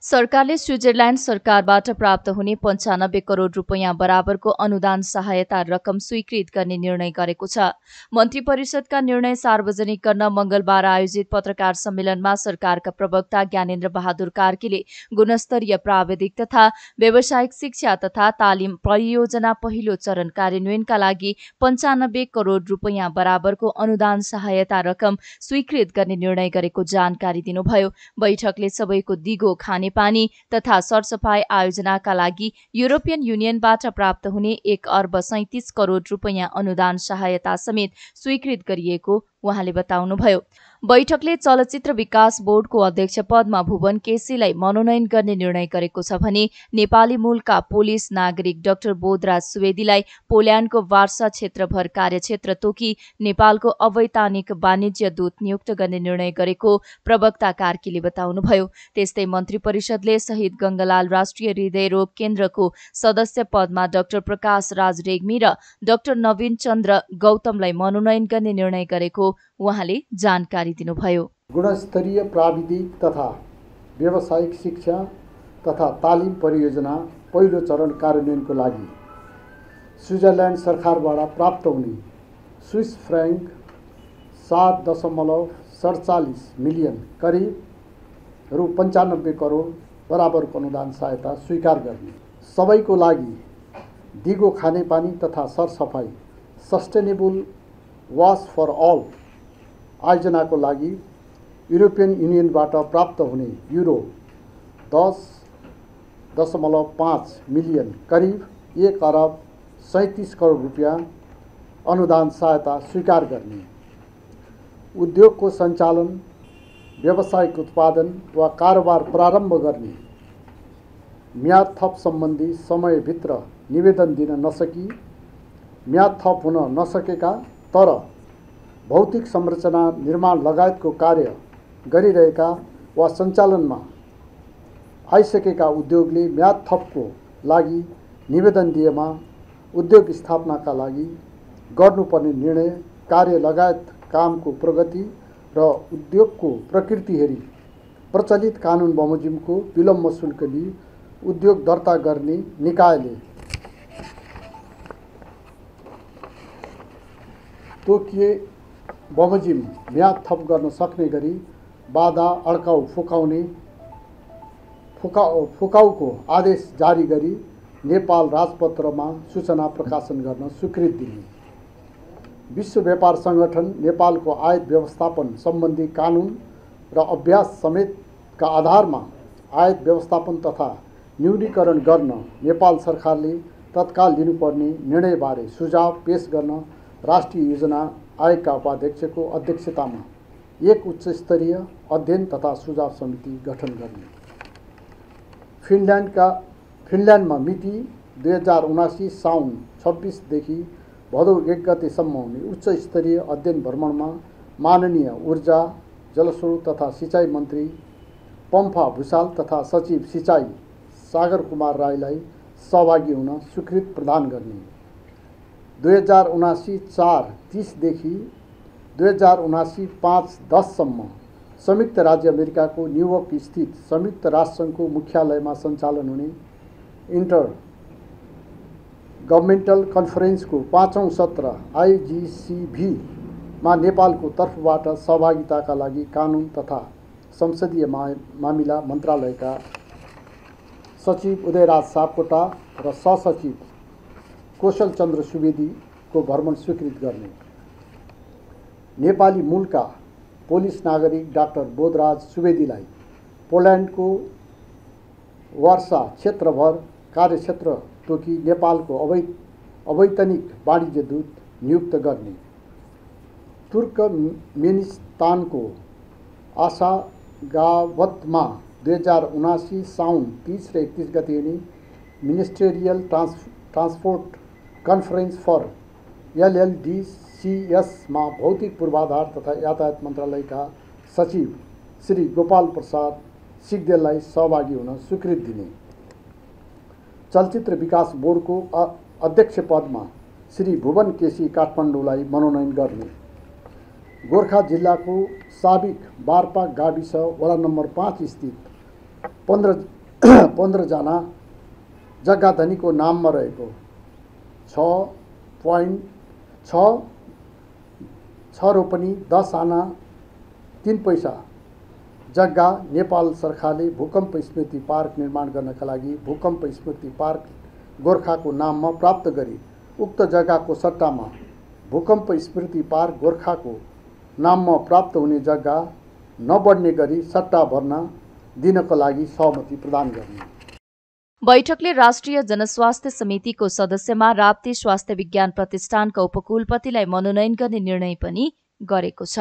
सरकारले स्विजरल्याण्ड सरकारबाट प्राप्त हुने 95 करोड़ रुपैयाँ बराबरको अनुदान सहायता रकम स्वीकृत गर्ने निर्णय गरेको छ। मन्त्री परिषदका निर्णय सार्वजनिक गर्न मंगलबार आयोजित पत्रकार सम्मेलनमा सरकारका प्रवक्ता ज्ञानेन्द्र बहादुर कार्कीले गुणस्तरीय प्राविधिक तथा व्यावसायिक शिक्षा तथा तालिम परियोजना पहिलो चरण कार्यान्वयनका लागि 95 करोड़ रुपैयाँ बराबरको अनुदान सहायता रकम स्वीकृत गर्ने निर्णय गरेको जानकारी दिनुभयो। बैठकले सबैको दिगो खाने पानी तथा सरसफाई आयोजनाका लागि युरोपियन युनियनबाट प्राप्त हुने 1 अर्ब 37 करोड़ रुपैयाँ अनुदान सहायता समेत स्वीकृत गरिएको उहाँले बताउनुभयो। बैठकले चलचित्र विकास बोर्डको अध्यक्ष पदमा भुवन केसीलाई मनोनयन गर्ने निर्णय गरेको छ भने नेपाली मूलका पोलिस नागरिक डाक्टर बोधराज सुवेदीलाई पोल्याण्डको वार्सा क्षेत्रभर कार्यक्षेत्र तोकी नेपालको अवैधानिक वाणिज्य दूत नियुक्त गर्ने निर्णय गरेको प्रवक्ता कार्कीले बताउनुभयो। त्यस्तै मन्त्री परिषदले शहीद गंगालाल राष्ट्रिय हृदयरोग केन्द्रको सदस्य पदमा डाक्टर प्रकाश राज रेग्मी र डाक्टर नवीन चन्द्र गौतमलाई मनोनयन गर्ने निर्णय गरेको उहाँले जानकारी दिनुभयो। गुणस्तरीय प्राविधिक तथा व्यावसायिक शिक्षा तथा तालिम परियोजना पहिलो चरण कार्यान्वयनको लागि स्विजरल्याण्ड सरकारबाट प्राप्त हुने स्विस फ्र्याङ्क 7.47 मिलियन करिब रु 95 करोड़ बराबरको अनुदान सहायता स्वीकार गर्ने, सबैको लागि दिगो खानेपानी तथा सरसफाई सस्टेनेबल वास फर अल आयोजनाको लागि युरोपियन युनियनबाट प्राप्त हुने युरो 10.5 मिलियन करिब 1 अर्ब 37 करोड़ रुपैयाँ अनुदान सहायता स्वीकार गर्ने, उद्योगको सञ्चालन, व्यावसायिक उत्पादन वा कारोबार प्रारम्भ गर्ने म्याद थप सम्बन्धी समयभित्र निवेदन दिन नसकी म्याद थप हुन नसकेका तर भौतिक संरचना निर्माण लगायतको कार्य गरिरहेका वा सञ्चालनमा आइसकेका उद्योगले म्याद थपको लागि निवेदन दिएमा उद्योग स्थापनाका लागि गर्नुपर्ने निर्णय, कार्य लगायत कामको प्रगति र उद्योगको प्रकृति हेरी प्रचलित कानुन बमोजिमको विलम्ब शुल्क लिई उद्योग दर्ता गर्ने निकायले तोकिए बमोजिम म्याद थप गर्न सक्ने गरी बाधा अड्काउ फुकाउको आदेश जारी गरी नेपाल राजपत्रमा सूचना प्रकाशन गर्न स्वीकृति दिने, विश्व व्यापार संगठन नेपालको आयात व्यवस्थापन सम्बन्धी कानुन र अभ्यास समेतका आधारमा आयात व्यवस्थापन तथा न्यूनीकरण गर्न नेपाल सरकारले तत्काल लिनुपर्ने निर्णयबारे सुझाव पेश गर्न राष्ट्रिय योजना आयोगका उपाध्यक्षको अध्यक्षतामा एक उच्चस्तरीय अध्ययन तथा सुझाव समिति गठन गर्ने, फिनल्यान्डमा मिति 2079 साउन 26 देखि भदौ 1 गतेसम्म हुने उच्च स्तरीय अध्ययन भ्रमणमा माननीय ऊर्जा, जलस्रोत तथा सिंचाई मन्त्री पम्फा भूषाल तथा सचिव सिंचाई सागर कुमार राईलाई सहभागी हुन स्वीकृति प्रदान गर्ने, 2079 4/30 देखि 2079 5/10 सम्म संयुक्त राज्य अमेरिकाको न्युयोर्क स्थित संयुक्त राष्ट्रसङ्घको मुख्यालयमा सञ्चालन हुने इन्टर गभर्मेन्टल कन्फरेन्सको 5औं सत्र IGCV मा नेपालको तर्फबाट सहभागिताका लागि कानुन तथा संसदीय मामिला मन्त्रालयका सचिव उदयराज सापकोटा र सहसचिव कौशल चन्द्र सुवेदीको भ्रमण स्वीकृत गर्ने, नेपाली मूलका पोलिस नागरिक डाक्टर बोधराज सुवेदीलाई पोल्याण्डको वार्सा क्षेत्रभर कार्यक्षेत्र तोकी नेपालको अवैतनिक वाणिज्य दूत नियुक्त गर्ने, तुर्कमेनिस्तानको आशागाबतमा 2079 साउन 30 र 31 गते हुने ministerial transport conference for LLDCS मा भौतिक पूर्वाधार तथा यातायात मन्त्रालयका सचिव श्री गोपाल प्रसाद सिग्देललाई सहभागी हुन स्वीकृति दिने, चलचित्र विकास बोर्डको अध्यक्ष पदमा श्री भुवन केसी काठमाडौँलाई मनोनयन गर्ने, गोर्खा जिल्लाको साबिक बारपाक गाविस वडा नम्बर 5 स्थित 15 जना जग्गा धनीको नाममा रहेको 6.6 रोपनी 10 आना 3 पैसा जग्गा नेपाल सरकारले भूकम्प स्मृति पार्क निर्माण गर्नका लागि भूकम्प स्मृति पार्क गोर्खाको नाममा प्राप्त गरी उक्त जग्गाको सट्टामा भूकम्प स्मृति पार्क गोर्खाको नाममा प्राप्त हुने जग्गा नबढ्ने गरी सट्टा भर्न दिनको लागि सहमति प्रदान गर्ने। बैठकले राष्ट्रिय जनस्वास्थ्य समितिको सदस्यमा राप्ती स्वास्थ्य विज्ञान प्रतिष्ठानका उपकुलपतिलाई मनोनयन गर्ने निर्णय पनि गरेको छ।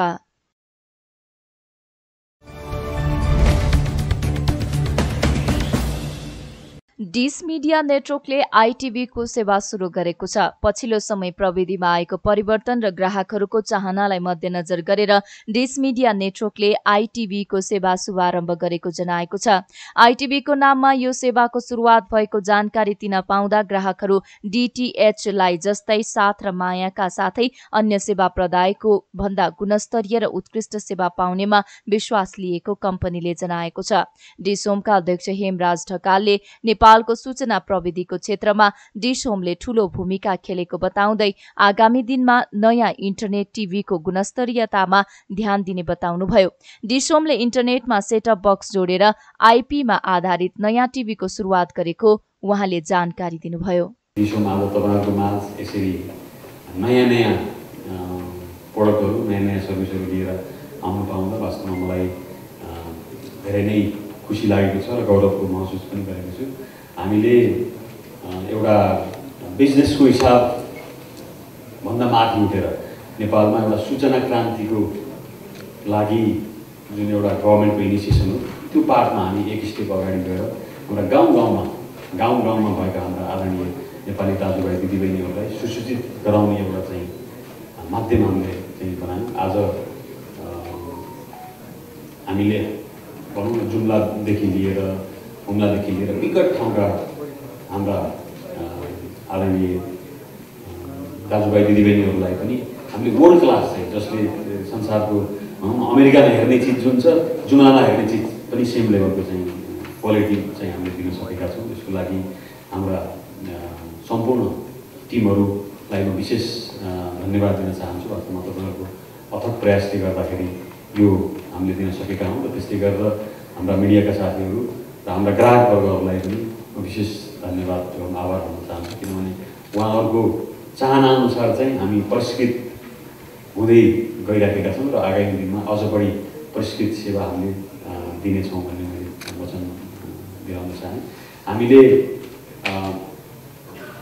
डिश मिडिया नेटवर्कले आईटीभीको सेवा सुरु गरेको छ। पछिल्लो समय प्रविधिमा आएको परिवर्तन र ग्राहकहरूको चाहनालाई मध्यनजर गरेर डिश मिडिया नेटवर्कले आईटीभीको सेवा शुभारम्भ गरेको जनाएको छ। आईटीभीको नाममा यो सेवाको सुरुवात भएको जानकारी दिन पाउँदा ग्राहकहरू डीटीएचलाई जस्तै साथ र मायाका साथै अन्य सेवा प्रदायकको भन्दा गुणस्तरीय र उत्कृष्ट सेवा पाउनेमा विश्वास लिएको कम्पनीले जनाएको छ। डिश होमका अध्यक्ष हेमराज ढकालले नेपालको सूचना प्रविधिको क्षेत्रमा डिश होमले ठूलो भूमिका खेलेको बताउँदै आगामी दिनमा नयाँ इन्टरनेट टिभीको गुणस्तरीयतामा ध्यान दिने बताउनुभयो। डिश होमले इन्टरनेटमा सेटअप बक्स जोडेर आईपीमा आधारित नयाँ टिभीको सुरुवात गरेको उहाँले जानकारी दिनुभयो। डिश होम आज तपाईहरुको माझ यसरी नयाँ प्रोडक्टहरु नयाँ सर्भिसहरु लिएर आउनु पाउँदा वास्तवमा मलाई धेरै नै खुसी लागेको छ र गौरवको महसुस पनि गरेको छु। हामीले एउटा बिजनेसको हिसाब भन्दा माथि उठेर नेपालमा एउटा सूचना क्रान्तिको लागि जुन एउटा गभर्नमेन्टको इनिसिएसन हो त्यो पार्टमा हामी एक स्टेप अगाडि गएर एउटा गाउँ-गाउँमा भएका हाम्रा आदरणीय नेपाली दाजुभाइ दिदीबहिनीहरूलाई सुसूचित गराउने एउटा चाहिँ माध्यम हामीले चाहिँ बनायौँ। आज हामीले भनौँ न जुम्लादेखि लिएर हुम्लादेखि लिएर विकट ठाउँका हाम्रा आदरणीय दाजुभाइ दिदीबहिनीहरूलाई पनि हामीले वर्ल्ड क्लास चाहिँ जसले संसारको अमेरिकामा हेर्ने चिज जुन छ जुम्लामा हेर्ने चिज पनि सेम लेभलको चाहिँ क्वालिटी चाहिँ हामीले दिन सकेका छौँ। यसको लागि हाम्रा सम्पूर्ण टिमहरूलाई म विशेष धन्यवाद दिन चाहन्छु। वास्तवमा तपाईँहरूको अथक प्रयासले गर्दाखेरि यो हामीले दिन सकेका हौँ र त्यसले गर्दा हाम्रा मिडियाका साथीहरू र हाम्रा ग्राहकवर्गहरूलाई पनि विशेष धन्यवाद एवं आभार भन्न चाहन्छु। किनभने उहाँहरूको चाहनाअनुसार चाहिँ हामी परिष्कृत हुँदै गइराखेका छौँ र आगामी दिनमा अझ बढी परिष्कृत सेवा हामीले दिनेछौँ भन्ने मैले वचन दिलाउन चाहेँ। हामीले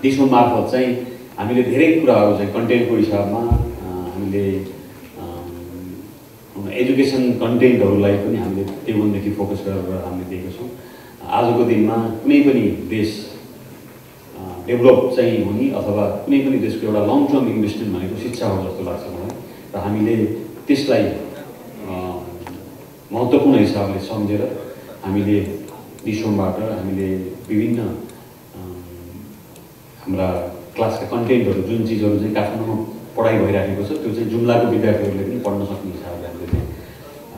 डिश होम मार्फत चाहिँ हामीले धेरै कुराहरू चाहिँ कन्टेन्टको हिसाबमा हामीले एजुकेसन कन्टेन्टहरूलाई पनि हामीले त्योभन्देखि फोकस गरेर हामीले दिएको छौँ। आजको दिनमा कुनै पनि देश डेभलप चाहिँ हुने अथवा कुनै पनि देशको एउटा लङ टर्म इन्भेस्टमेन्ट भनेको शिक्षा हो जस्तो लाग्छ मलाई र हामीले त्यसलाई महत्त्वपूर्ण हिसाबले सम्झेर हामीले डिश होमबाट हामीले विभिन्न हाम्रा क्लासका कन्टेन्टहरू जुन चिजहरू चाहिँ काठमाडौँमा पढाइ भइराखेको छ त्यो चाहिँ जुम्लाको विद्यार्थीहरूले पनि पढ्न सक्ने हिसाबले हामीले चाहिँ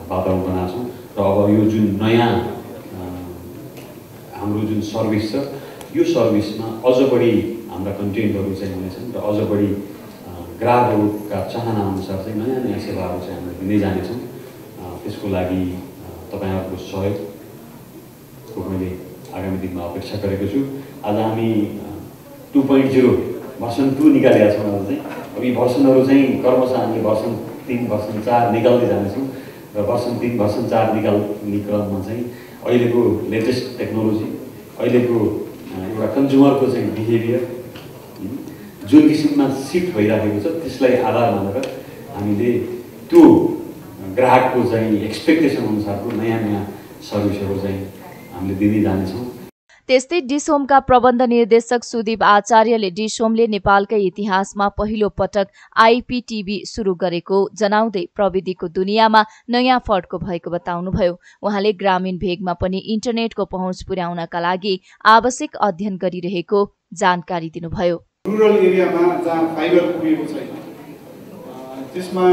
वातावरण बनाएको छौँ। र अब यो जुन नयाँ हाम्रो जुन सर्भिस छ यो सर्भिसमा अझ बढी हाम्रा कन्टेन्टहरू चाहिँ हुनेछन् र अझ बढी ग्राहकहरूका चाहनाअनुसार चाहिँ नयाँ सेवाहरू चाहिँ हामीले दिँदै जानेछौँ। त्यसको लागि तपाईँहरूको सहयोगको मैले आगामी दिनमा अपेक्षा गरेको छु। आज हामी 2.0 भर्सन 2 निकालेका छौँ। आज चाहिँ अब यी भर्सनहरू चाहिँ क्रमशः हामीले भर्सन 3 भर्सन 4 निकाल्दै जानेछौँ र भर्सन 3 भर्सन 4 निकाल्ने क्रममा चाहिँ अहिलेको लेटेस्ट टेक्नोलोजी अहिलेको एउटा कन्ज्युमरको चाहिँ बिहेभियर जुन किसिममा सिफ्ट भइराखेको छ त्यसलाई आधार मानेर हामीले त्यो ग्राहकको चाहिँ एक्सपेक्टेसन अनुसारको नयाँ सर्भिसहरू चाहिँ हामीले दिँदै जानेछौँ। त्यस्तै डिश होमका प्रबन्ध निर्देशक सुदीप आचार्यले डिश होमले नेपालकै इतिहासमा पहिलो पटक आईपीटीभी सुरु गरेको जनाउँदै प्रविधिको दुनियाँमा नयाँ फड्को भएको बताउनुभयो। उहाँले ग्रामीण भेगमा पनि इन्टरनेटको पहुँच पुर्याउनका लागि आवश्यक अध्ययन गरिरहेको जानकारी दिनुभयो। रुरल एरियामा जहाँ फाइबर पुगेको छैन त्यसमा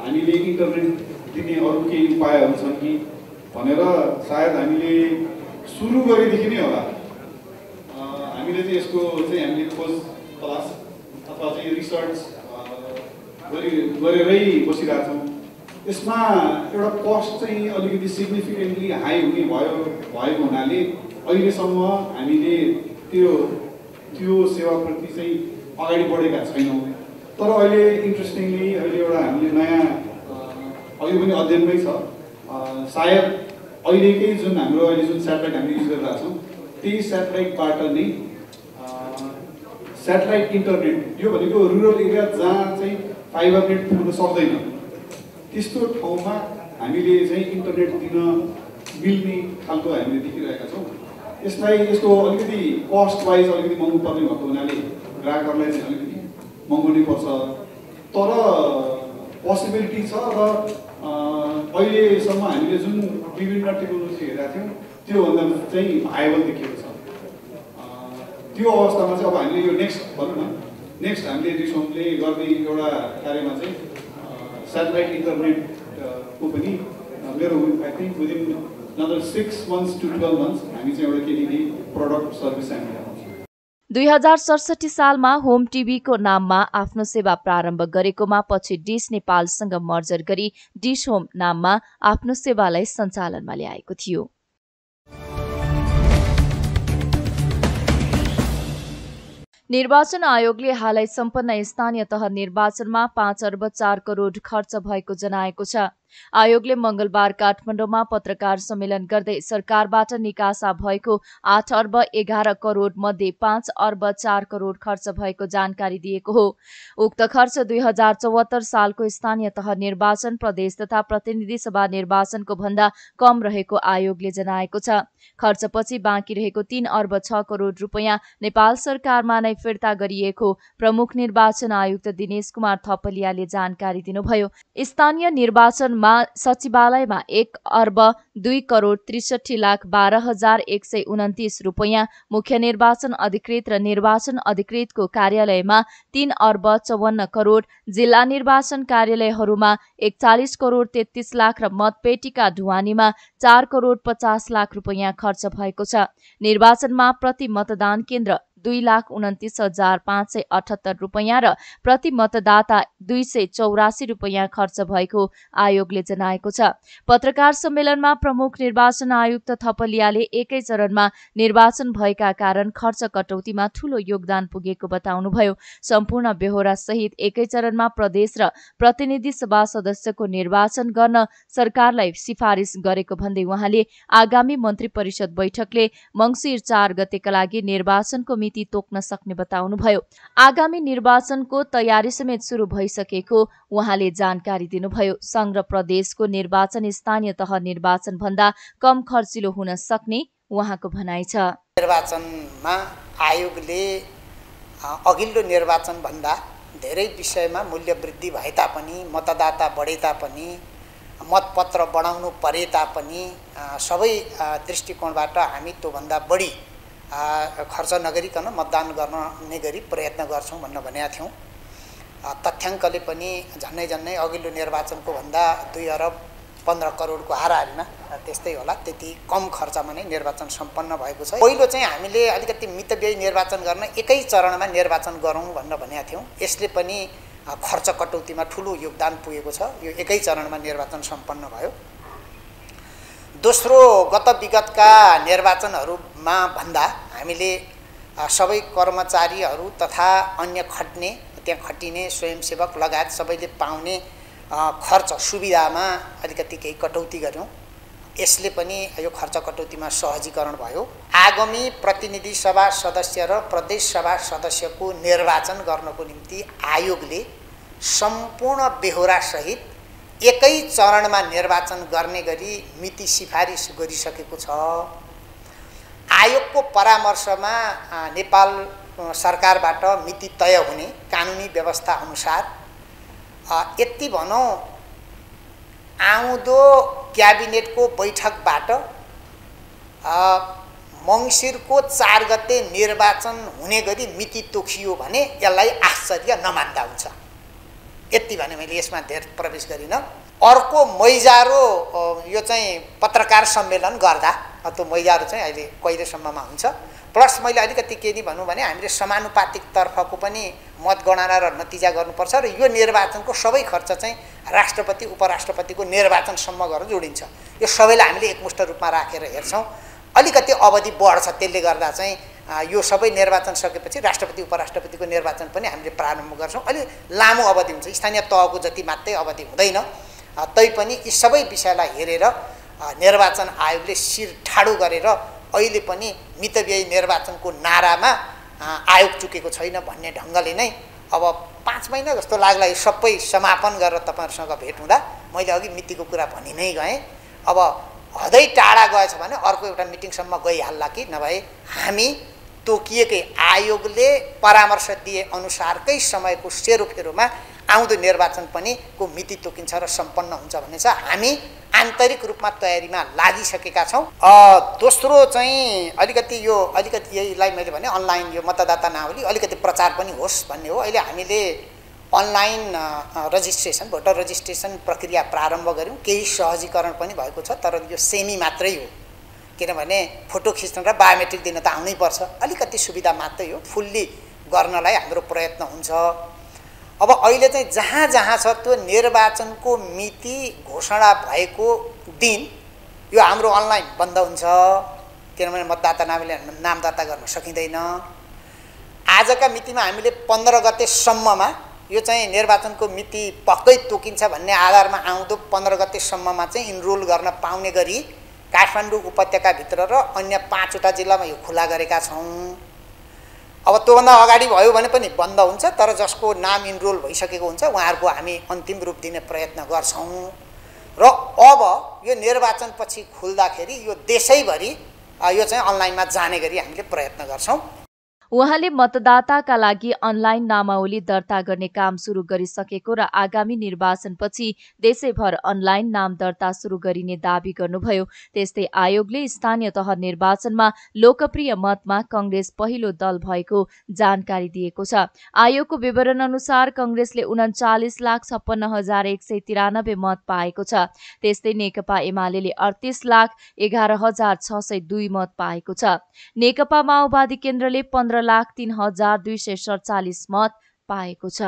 हामीले इन्टरनेट दिने अरू केही उपायहरू छन् कि भनेर सायद हामीले सुरु गरेदेखि नै होला हामीले चाहिँ यसको चाहिँ हामीले खोज तलास अथवा चाहिँ रिसर्च गरेरै बसिरहेका छौँ। यसमा एउटा कस्ट चाहिँ अलिकति सिग्निफिकेन्टली हाई हुने भएको हुनाले अहिलेसम्म हामीले त्यो सेवाप्रति चाहिँ अगाडि बढेका छैनौँ। तर अहिले इन्ट्रेस्टिङली अहिले एउटा हामीले नयाँ अहिले पनि अध्ययनमै छ, सायद अहिलेकै जुन सेटेलाइट हामीले युज गरिरहेका छौँ त्यही सेटेलाइटबाट नै सेटेलाइट इन्टरनेट, यो भनेको रुरल एरिया जहाँ चाहिँ फाइबर नेट पुग्न सक्दैन त्यस्तो ठाउँमा हामीले चाहिँ इन्टरनेट दिन मिल्ने खालको हामीले देखिरहेका छौँ। यसको अलिकति कस्ट वाइज अलिकति महँगो पर्ने भएको हुनाले ग्राहकहरूलाई चाहिँ अलिकति महँगो नै पर्छ, तर पोसिबिलिटी छ र अहिलेसम्म हामीले जुन विभिन्न टेक्नोलोजी हेरेका थियौँ त्योभन्दा चाहिँ भाइबल देखिएको छ। त्यो अवस्थामा चाहिँ अब हामीले यो नेक्स्ट हामीले डिसोमले गर्ने एउटा कार्यमा चाहिँ सेटेलाइट इन्टरनेटको पनि मेरो I think within another 6 months to 12 months हामी चाहिँ एउटा केही प्रडक्ट सर्भिस हामी ल्याउँछौँ। 2067 सालमा होम टिभीको नाममा आफ्नो सेवा प्रारम्भ गरेकोमा पछि डिश नेपालसँग मर्जर गरी डिश होम नाममा आफ्नो सेवालाई सञ्चालनमा ल्याएको थियो। निर्वाचन आयोगले हालै सम्पन्न स्थानीय तह निर्वाचनमा 5 अर्ब 4 करोड खर्च भएको जनाएको छ। आयोगले मंगलबार काठमाडौँमा पत्रकार सम्मेलन गर्दै सरकारबाट निकासा भएको 8 अर्ब 11 करोड मध्ये 5 अर्ब 4 करोड खर्च भएको जानकारी दिएको हो। उक्त खर्च 2074 सालको स्थानीय तह निर्वाचन, प्रदेश तथा प्रतिनिधि सभा निर्वाचनको भन्दा कम रहेको आयोगले जनाएको छ। खर्चपछि बाँकी रहेको 3 अर्ब 6 करोड रुपैयाँ नेपाल सरकारमा नै फिर्ता गरिएको प्रमुख निर्वाचन आयुक्त दिनेश कुमार थपलियाले जानकारी दिनुभयो। स्थानीय निर्वाचन सचिवालयमा 1 अर्ब 2 करोड 63 लाख 12,129 रुपैयाँ, मुख्य निर्वाचन अधिकृत र निर्वाचन अधिकृतको कार्यालयमा 3 अर्ब 54 करोड, जिल्ला निर्वाचन कार्यालयहरूमा 41 करोड 33 लाख र मतपेटिका ढुवानीमा 4 करोड 50 लाख रुपैयाँ खर्च भएको छ। निर्वाचनमा प्रति मतदान केन्द्र 2,29,578 रुपैयाँ र प्रति मतदाता 284 रुपैयाँ खर्च भएको आयोगले जनाएको छ। पत्रकार सम्मेलनमा प्रमुख निर्वाचन आयुक्त थपलियाले एकै चरणमा निर्वाचन भएका कारण खर्च कटौतीमा ठूलो योगदान पुगेको बताउनुभयो। सम्पूर्ण बेहोरा सहित एकै चरणमा प्रदेश र प्रतिनिधि सभा सदस्यको निर्वाचन गर्न सरकारलाई सिफारिस गरेको भन्दै उहाँले आगामी मन्त्री परिषद बैठकले मंसिर 4 गतेका लागि निर्वाचनको मिति तोक्न सक्ने बताउनुभयो। आगामी निर्वाचनको तयारी समेत सुरु भइसकेको उहाँले जानकारी दिनुभयो। संघ र प्रदेशको निर्वाचन स्थानीय तह निर्वाचन भन्दा कम खर्चिलो हुन सक्ने उहाँको भनाइ छ। निर्वाचनमा आयोगले अघिल्लो निर्वाचन भन्दा धेरै विषयमा मूल्य वृद्धि भए तापनि, मतदाता बढे तापनि, मतपत्र बढाउनु परे तापनि सबै दृष्टिकोणबाट हामी त्योभन्दा बढी खर्च नगरिकन मतदान गर्ने गरी प्रयत्न गर्छौँ भन्न भनेका थियौँ। तथ्याङ्कले पनि झन्नै अघिल्लो निर्वाचनको भन्दा 2 अर्ब 15 करोडको हाराहारीमा त्यस्तै होला, त्यति कम खर्चमा नै निर्वाचन सम्पन्न भएको छ। पहिलो चाहिँ हामीले अलिकति मितव्ययी निर्वाचन गर्न एकै चरणमा निर्वाचन गरौँ भन्न भनेका थियौँ। यसले पनि खर्च कटौतीमा ठुलो योगदान पुगेको छ। यो एकै चरणमा निर्वाचन सम्पन्न भयो। दोस्रो, गत विगतका निर्वाचनहरूमा भन्दा हामीले सबै कर्मचारीहरू तथा अन्य त्यहाँ खटिने स्वयंसेवक लगायत सबैले पाउने खर्च सुविधामा अलिकति केही कटौती गर्यौँ। यसले पनि यो खर्च कटौतीमा सहजीकरण भयो। आगामी प्रतिनिधि सभा सदस्य र प्रदेश सभा सदस्यको निर्वाचन गर्नको निम्ति आयोगले सम्पूर्ण बेहोरा सहित एकै चरणमा निर्वाचन गर्ने गरी मिति सिफारिस गरिसकेको छ। आयोगको परामर्शमा नेपाल सरकारबाट मिति तय हुने कानुनी व्यवस्था अनुसार यति भनौँ आउँदो क्याबिनेटको बैठकबाट मङ्सिरको 4 गते निर्वाचन हुने गरी मिति तोकियो भने यसलाई आश्चर्य नमान्दा हुन्छ। यति भने मैले यसमा धेर प्रवेश गरिनँ। अर्को मैजारो यो चाहिँ पत्रकार सम्मेलन गर्दा त्यो महिलाहरू चाहिँ अहिले कहिलेसम्ममा हुन्छ। प्लस मैले अलिकति के नि भनौँ भने हामीले समानुपातिक तर्फको पनि मतगणना र नतिजा गर्नुपर्छ र यो निर्वाचनको सबै खर्च चाहिँ राष्ट्रपति उपराष्ट्रपतिको निर्वाचनसम्म गरेर जोडिन्छ। यो सबैलाई हामीले एकमुष्ट रूपमा राखेर हेर्छौँ। अलिकति अवधि बढ्छ, त्यसले गर्दा चाहिँ यो सबै निर्वाचन सकेपछि राष्ट्रपति उपराष्ट्रपतिको निर्वाचन पनि हामीले प्रारम्भ गर्छौँ। अलि लामो अवधि हुन्छ, स्थानीय तहको जति मात्रै अवधि हुँदैन। तैपनि यी सबै विषयलाई हेरेर निर्वाचन आयोगले शिर ठाडो गरेर अहिले पनि मितव्ययी निर्वाचनको नारामा आयोग चुकेको छैन भन्ने ढङ्गले नै अब 5 महिना जस्तो लाग्ला यो सबै समापन गरेर तपाईँहरूसँग भेट हुँदा मैले अघि मितिको कुरा भनि नै गएँ। अब हदै टाढा गएछ भने अर्को एउटा मिटिङसम्म गइहाल्ला कि नभए हामी तोकिएकै आयोगले परामर्श दिए अनुसारकै समयको सेरोफेरोमा आउँदो निर्वाचन पनि को मिति तोकिन्छ र सम्पन्न हुन्छ भन्ने छ। हामी आन्तरिक रूपमा तयारीमा लागिसकेका छौँ। दोस्रो चाहिँ अलिकति यहीलाई मैले भने अनलाइन यो मतदाता नावली अलिकति प्रचार पनि होस् भन्ने हो। अहिले हामीले अनलाइन रजिस्ट्रेसन भोटर रजिस्ट्रेसन प्रक्रिया प्रारम्भ गऱ्यौँ। केही सहजीकरण पनि भएको छ, तर यो सेमी मात्रै हो, किनभने फोटो खिच्न र बायोमेट्रिक दिन त आउनै पर्छ। अलिकति सुविधा मात्रै हो, फुल्ली गर्नलाई हाम्रो प्रयत्न हुन्छ। अब अहिले चाहिँ जहाँ जहाँ छ त्यो निर्वाचनको मिति घोषणा भएको दिन यो हाम्रो अनलाइन बन्द हुन्छ, किनभने मतदाता नाम दर्ता गर्न सकिँदैन। आजका मितिमा हामीले 15 गतेसम्ममा यो चाहिँ निर्वाचनको मिति पक्कै तोकिन्छ भन्ने आधारमा आउँदो 15 गतेसम्ममा चाहिँ इनरोल गर्न पाउने गरी काठमाडौँ उपत्यकाभित्र र अन्य 5वटा जिल्लामा यो खुला गरेका छौँ। अब त्योभन्दा अगाडि भयो भने पनि बन्द हुन्छ, तर जसको नाम इनरोल भइसकेको हुन्छ उहाँहरूको हामी अन्तिम रूप दिने प्रयत्न गर्छौँ। र अब यो निर्वाचनपछि खुल्दाखेरि यो देशैभरि यो चाहिँ अनलाइनमा जाने गरी हामीले प्रयत्न गर्छौँ। उहाँले मतदाताका लागि अनलाइन नामावली दर्ता गर्ने काम सुरु गरिसकेको र आगामी निर्वाचनपछि देशैभर अनलाइन नाम दर्ता सुरु गरिने दावी गर्नुभयो। त्यस्तै आयोगले स्थानीय तह निर्वाचनमा लोकप्रिय मतमा कांग्रेस पहिलो दल भएको जानकारी दिएको छ। आयोगको विवरण अनुसार कांग्रेसले 39,56,193 मत पाएको छ। त्यस्तै नेकपा एमाले 38,11,602 मत पाएको छ। नेकपा माओवादी केन्द्रले 15,03,247 मत पाएको छ।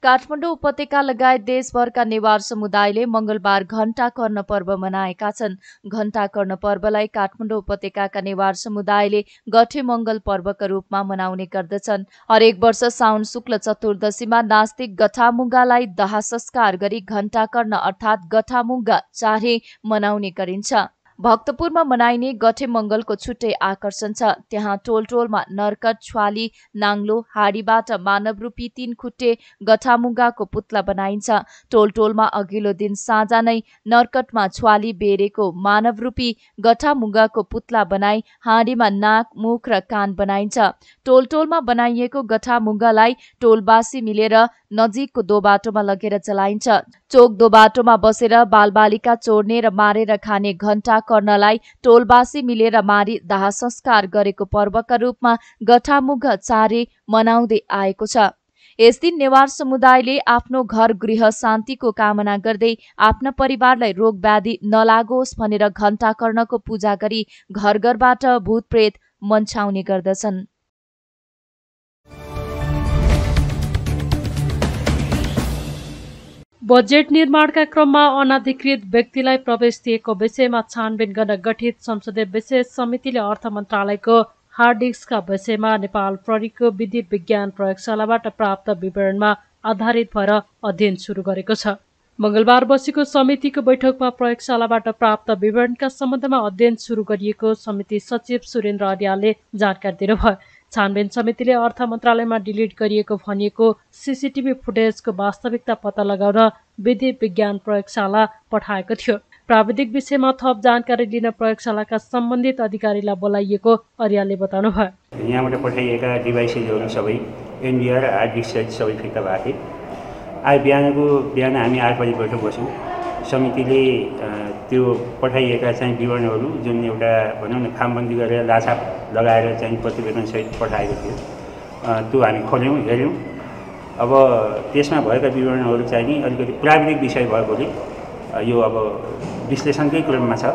काठमाडौँ उपत्यका लगायत देशभरका नेवार समुदायले मंगलबार घण्टा कर्ण पर्व मनाएका छन्। घण्टा कर्ण पर्वलाई काठमाडौँ उपत्यकाका नेवार समुदायले गठे मंगल पर्वका रूपमा मनाउने गर्दछन्। हरेक वर्ष साउन शुक्ल चतुर्दशीमा नास्तिक गठामुङ्गालाई दाह संस्कार गरी घण्टा कर्ण अर्थात् गठामुङ्गा चाहे मनाउने गरिन्छ। भक्तपुरमा मनाइने गठे मंगलको छुट्टै आकर्षण छ। त्यहाँ टोल टोलमा नरकट, छ्वाली, नाङ्लो, हाडीबाट मानवरूपी 3 खुट्टे गठामुङ्गाको पुत्ला बनाइन्छ। टोल टोलमा अघिल्लो दिन साँझ नै नरकटमा छ्वाली बेरेको मानवरूपी गठामुङ्गाको पुत्ला बनाई हाँडीमा नाक, मुख र कान बनाइन्छ। टोल टोलमा बनाइएको गठामुङ्गालाई टोलवासी मिलेर नजिकको दोबाटोमा लगेर जलाइन्छ। चोक दोबाटोमा बसेर बालबालिका चोर्ने र मारेर खाने घण्टा कर्णलाई टोलवासी मिलेर मारी दाह संस्कार गरेको पर्वका रूपमा गठामुङ्गा चारे मनाउँदै आएको छ। यस दिन नेवार समुदायले आफ्नो घर गृह शान्तिको कामना गर्दै आफ्ना परिवारलाई रोग व्याधि नलागोस् भनेर घण्टा कर्णको पूजा गरी घर घरबाट भूत प्रेत मन्छाउने गर्दछन्। बजेट निर्माणका क्रममा अनाधिकृत व्यक्तिलाई प्रवेश दिएको विषयमा छानबिन गर्न गठित संसदीय विशेष समितिले अर्थ मन्त्रालयको हार्ड डिस्कका विषयमा नेपाल प्रहरीको विधि विज्ञान प्रयोगशालाबाट प्राप्त विवरणमा आधारित भएर अध्ययन सुरु गरेको छ। मंगलबार बसेको समितिको बैठकमा प्रयोगशालाबाट प्राप्त विवरणका सम्बन्धमा अध्ययन सुरु गरिएको समिति सचिव सुरेन्द्र अर्यालले जानकारी दिनुभयो। छानबिन समितिले अर्थ मन्त्रालयमा डिलिट गरिएको भनिएको सीसीटीभी फुटेजको वास्तविकता पत्ता लगाउन विधि विज्ञान प्रयोगशाला पठाएको थियो। प्राविधिक विषयमा थप जानकारी लिन प्रयोगशालाका सम्बन्धित अधिकारीलाई बोलाइएको अर्यालले बताउनुभयो। यहाँबाट पठाइएका डिभाइसहरू सबै एनबिआर हार्ड डिस्क सहित सबै फिर्ता भएको थिए। आज बिहान हामी 8 बजी बैठक बस्यौँ। समितिले त्यो पठाइएका चाहिँ विवरणहरू जुन एउटा भनौँ न खामबन्दी गरेर लाछा लगाएर चाहिँ प्रतिवेदनसहित पठाएको थियो त्यो हामी खोल्यौँ, हेऱ्यौँ। अब त्यसमा भएका विवरणहरू चाहिँ नि अलिकति प्राविधिक विषय भएकोले यो अब विश्लेषणकै क्रममा छ,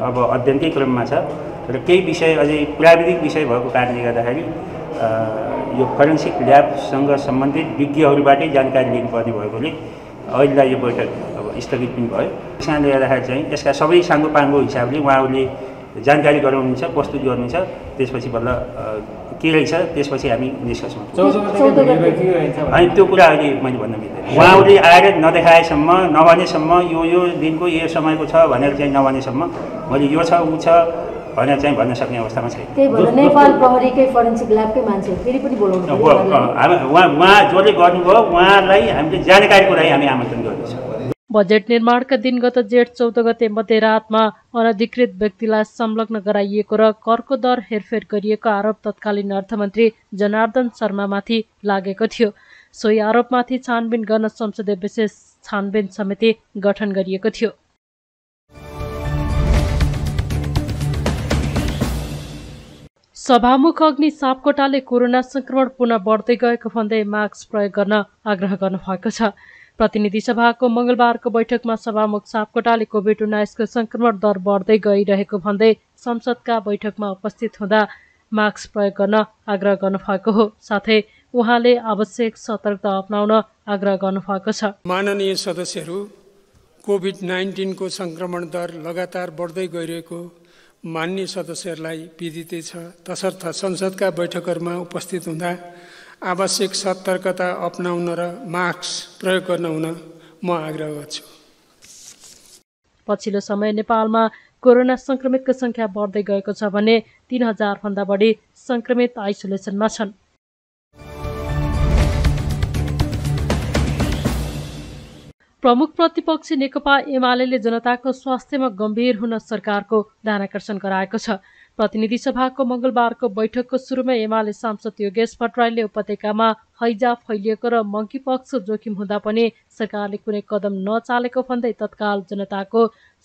अब अध्ययनकै क्रममा छ र केही विषय अझै प्राविधिक विषय भएको कारणले गर्दाखेरि यो फरेन्सिक ल्याबसँग सम्बन्धित विज्ञहरूबाटै जानकारी लिनुपर्ने भएकोले अहिलेलाई यो बैठक अब स्थगित पनि भयो। त्यस कारणले गर्दाखेरि चाहिँ यसका सबै साङ्गोपाङ्गो हिसाबले उहाँहरूले जानकारी गराउनुहुन्छ, प्रस्तुत गर्नुहुन्छ, त्यसपछि बल्ल के रहेछ त्यसपछि हामी निष्कर्षमा। अनि त्यो कुरा अहिले मैले भन्न मिल्दैन। उहाँहरूले आएर नदेखाएसम्म, नभनेसम्म यो दिनको यो समयको छ भनेर चाहिँ नभनेसम्म मैले यो छ ऊ छ भनेर चाहिँ भन्न सक्ने अवस्थामा छैन। त्यही भएर नेपाल प्रहरीकै फरेन्सिक ल्याबकै मान्छे फेरि पनि बोलाउनु उहाँ जसले गर्नुभयो उहाँलाई हामीले जानकारीको लागि हामी आमन्त्रण गर्दैछौँ। बजेट निर्माणका दिन गत जेठ 14 गते मध्यरातमा अनधिकृत व्यक्तिलाई संलग्न गराइएको र करको दर हेरफेर गरिएको आरोप तत्कालीन अर्थमन्त्री जनार्दन शर्मामाथि लागेको थियो। सोही आरोपमाथि छानबिन गर्न संसदीय विशेष छानबिन समिति गठन गरिएको थियो। सभामुख अग्नि सापकोटाले कोरोना संक्रमण पुनः बढ्दै गएको भन्दै मास्क प्रयोग गर्न आग्रह गर्नुभएको छ। प्रतिनिधि सभाको मंगलबारको बैठकमा सभामुख सापकोटाले कोभिड-19 को संक्रमण दर बढ्दै गइरहेको भन्दै संसदका बैठकमा उपस्थित हुँदा मास्क प्रयोग गर्न आग्रह गर्नुभएको हो। साथै उहाँले आवश्यक सतर्कता अपनाउन आग्रह गर्नुभएको छ। माननीय सदस्यहरू, कोभिड-19 को संक्रमण दर लगातार बढ्दै गइरहेको माननीय सदस्यहरूलाई विदितै छ। तसर्थ संसदका बैठकहरूमा उपस्थित हुँदा आवश्यक सतर्कता अपनाउन र मास्क प्रयोग गर्न हुन म आग्रह गर्छु। पछिल्लो समय नेपालमा कोरोना संक्रमितको संख्या बढ्दै गएको छ भने 3000 भन्दा बढी संक्रमित आइसोलेसनमा छन्। प्रमुख प्रतिपक्षी नेकपा एमाले जनताको स्वास्थ्यमा गम्भीर हुन सरकारको ध्यानाकर्षण गराएको छ। प्रतिनिधि सभाको मंगलबारको बैठकको सुरुमा एमाले सांसद योगेश भट्टराईले उपत्यकामा हैजा फैलिएको र मंकीपक्स जोखिम हुँदा पनि सरकारले कुनै कदम नचालेको भन्दै तत्काल जनताको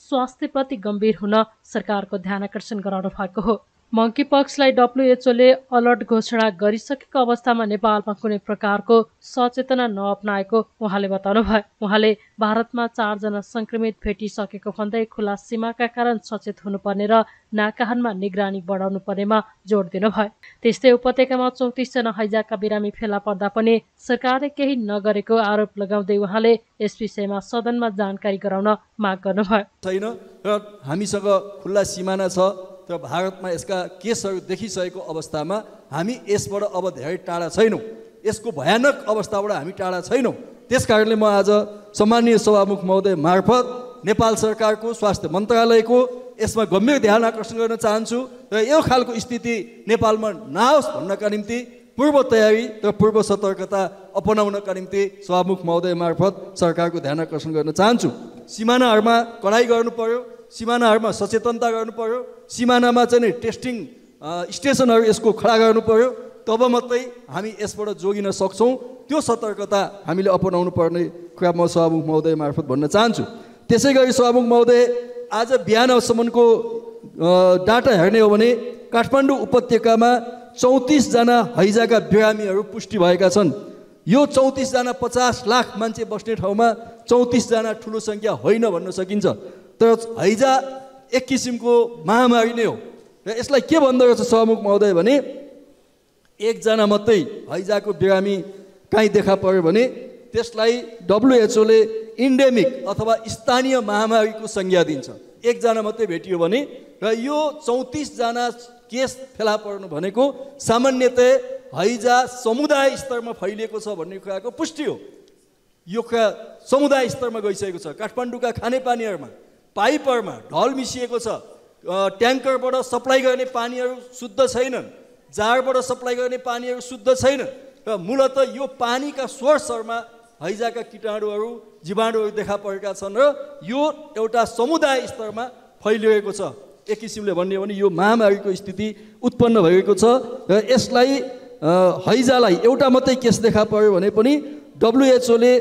स्वास्थ्यप्रति गम्भीर हुन सरकारको ध्यानाकर्षण गराउनु भएको हो। मंकीपक्सलाई डब्ल्युएचओले अलर्ट घोषणा गरिसकेको अवस्थामा नेपालमा कुनै प्रकारको सचेतना नअपनाएको उहाँले बताउनुभयो। उहाँले भारतमा 4 जना संक्रमित भेटिसकेको भन्दै खुला सीमाका कारण सचेत हुनुपर्ने र नाकाहानमा निगरानी बढाउनु पर्नेमा जोड दिनुभयो। त्यस्तै उपत्यकामा 34 जना हैजाका बिरामी फेला पर्दा पनि सरकारले केही नगरेको आरोप लगाउँदै उहाँले यस विषयमा सदनमा जानकारी गराउन माग गर्नुभयो। छैन र हामीसँग खुला सिमाना छ र भारतमा यसका केसहरू देखिसकेको अवस्थामा हामी यसबाट अब धेरै टाढा छैनौँ। यसको भयानक अवस्थाबाट हामी टाढा छैनौँ। त्यसकारणले म आज सम्माननीय सभामुख महोदय मार्फत नेपाल सरकारको स्वास्थ्य मन्त्रालयको यसमा गम्भीर ध्यान आकर्षण गर्न चाहन्छु र यो खालको स्थिति नेपालमा नआओस् भन्नका निम्ति पूर्व तयारी र पूर्व सतर्कता अपनाउनका निम्ति सभामुख महोदय मार्फत सरकारको ध्यान आकर्षण गर्न चाहन्छु। सिमानाहरूमा कडाई गर्नु पर्यो, सिमानाहरूमा सचेतनता गर्नु पर्यो, सिमानामा चाहिँ टेस्टिङ स्टेसनहरू यसको खडा गर्नु पर्यो, तब मात्रै हामी यसबाट जोगिन सक्छौँ। त्यो सतर्कता हामीले अपनाउनु पर्ने कुरा म सभामुख महोदय मार्फत भन्न चाहन्छु। त्यसै गरी सभामुख महोदय, आज बिहानसम्मको डाटा हेर्ने हो भने काठमाडौँ उपत्यकामा 34 जना हैजाका बिरामीहरू पुष्टि भएका छन्। यो 34 जना 50 लाख मान्छे बस्ने ठाउँमा 34 जना ठुलो सङ्ख्या होइन भन्न सकिन्छ। तर हैजा एक किसिमको महामारी नै हो र यसलाई के भन्दो रहेछ सभामुख महोदय भने एकजना मात्रै हैजाको बिरामी कहीँ देखा पर्यो भने त्यसलाई डब्ल्युएचओले इन्डेमिक अथवा स्थानीय महामारीको संज्ञा दिन्छ। एकजना मात्रै भेटियो भने र यो 34 जना केस फेला पर्नु भनेको सामान्यतया हैजा समुदाय स्तरमा फैलिएको छ भन्ने कुराको पुष्टि हो। यो कुरा समुदाय स्तरमा गइसकेको छ। काठमाडौँका खानेपानीहरूमा पाइपहरूमा ढल मिसिएको छ। ट्याङ्करबाट सप्लाई गर्ने पानीहरू शुद्ध छैनन्, जारबाट सप्लाई गर्ने पानीहरू शुद्ध छैनन् र मूलतः यो पानीका सोर्सहरूमा हैजाका कीटाणुहरू जीवाणुहरू देखा परेका छन् र यो एउटा समुदाय स्तरमा फैलिएको छ। एक किसिमले भन्ने हो भने यो महामारीको स्थिति उत्पन्न भएको छ र यसलाई हैजालाई एउटा मात्रै केस देखा पर्यो भने पनि डब्ल्युएचओले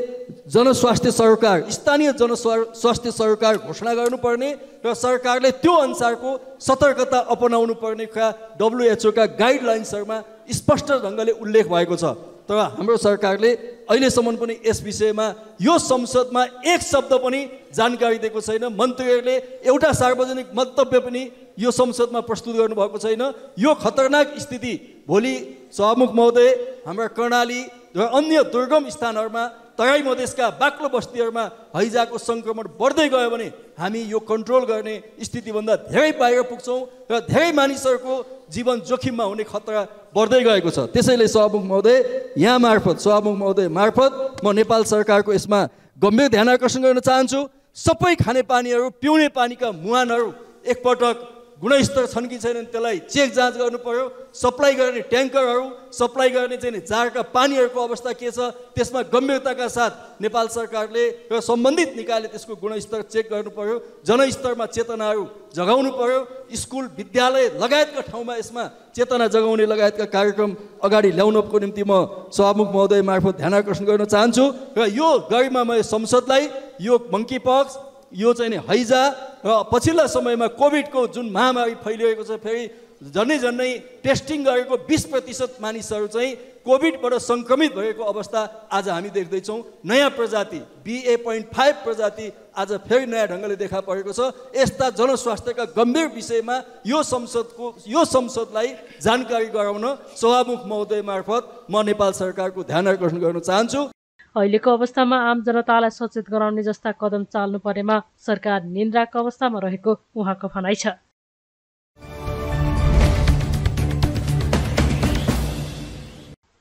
जनस्वास्थ्य सरोकार, स्थानीय जनस्वास्थ्य सरोकार घोषणा गर्नुपर्ने र सरकारले त्यो अनुसारको सतर्कता अपनाउनु पर्ने कुरा डब्ल्युएचओका गाइडलाइन्सहरूमा स्पष्ट ढङ्गले उल्लेख भएको छ। तर हाम्रो सरकारले अहिलेसम्म पनि यस विषयमा यो संसदमा एक शब्द पनि जानकारी दिएको छैन। मन्त्रीहरूले एउटा सार्वजनिक मन्तव्य पनि यो संसदमा प्रस्तुत गर्नुभएको छैन। यो खतरनाक स्थिति भोलि सभामुख महोदय हाम्रा कर्णाली र अन्य दुर्गम स्थानहरूमा तराई मधेसका बाक्लो बस्तीहरूमा हैजाको सङ्क्रमण बढ्दै गयो भने हामी यो कन्ट्रोल गर्ने स्थितिभन्दा धेरै बाहिर पुग्छौँ र धेरै मानिसहरूको जीवन जोखिममा हुने खतरा बढ्दै गएको छ। त्यसैले सभामुख महोदय सभामुख महोदय मार्फत म नेपाल सरकारको यसमा गम्भीर ध्यान आकर्षण गर्न चाहन्छु। सबै खानेपानीहरू पिउने पानीका मुहानहरू एकपटक गुणस्तर छन् कि छैनन् त्यसलाई चेक जाँच गर्नु पर्यो। सप्लाई गर्ने ट्याङ्करहरू, सप्लाई गर्ने चाहिँ जारका पानीहरूको अवस्था के छ त्यसमा गम्भीरताका साथ नेपाल सरकारले र सम्बन्धित निकायले त्यसको गुणस्तर चेक गर्नु पर्यो। जनस्तरमा चेतनाहरू जगाउनु पर्यो। स्कुल विद्यालय लगायतका ठाउँमा यसमा चेतना जगाउने लगायतका कार्यक्रम अगाडि ल्याउनको निम्ति म सभामुख महोदय मार्फत ध्यान आकर्षण गर्न चाहन्छु र यो गरिमामय संसदलाई यो मंकी पक्स, यो चाहिँ नि हैजा र पछिल्ला समयमा कोभिडको जुन महामारी फैलिएको छ, फेरि झन्डै टेस्टिङ गरेको 20% मानिसहरू चाहिँ कोभिडबाट सङ्क्रमित भएको अवस्था आज हामी देख्दैछौँ। नयाँ प्रजाति BA.5 प्रजाति आज फेरि नयाँ ढङ्गले देखा परेको छ। यस्ता जनस्वास्थ्यका गम्भीर विषयमा यो संसदलाई जानकारी गराउन सभामुख महोदय मार्फत म नेपाल सरकारको ध्यान आकर्षण गर्न चाहन्छु। अहिलेको अवस्थामा आम जनतालाई सचेत गराउने जस्ता कदम चाल्नु परेमा सरकार निन्द्राको अवस्थामा रहेको उहाँको भनाइ छ।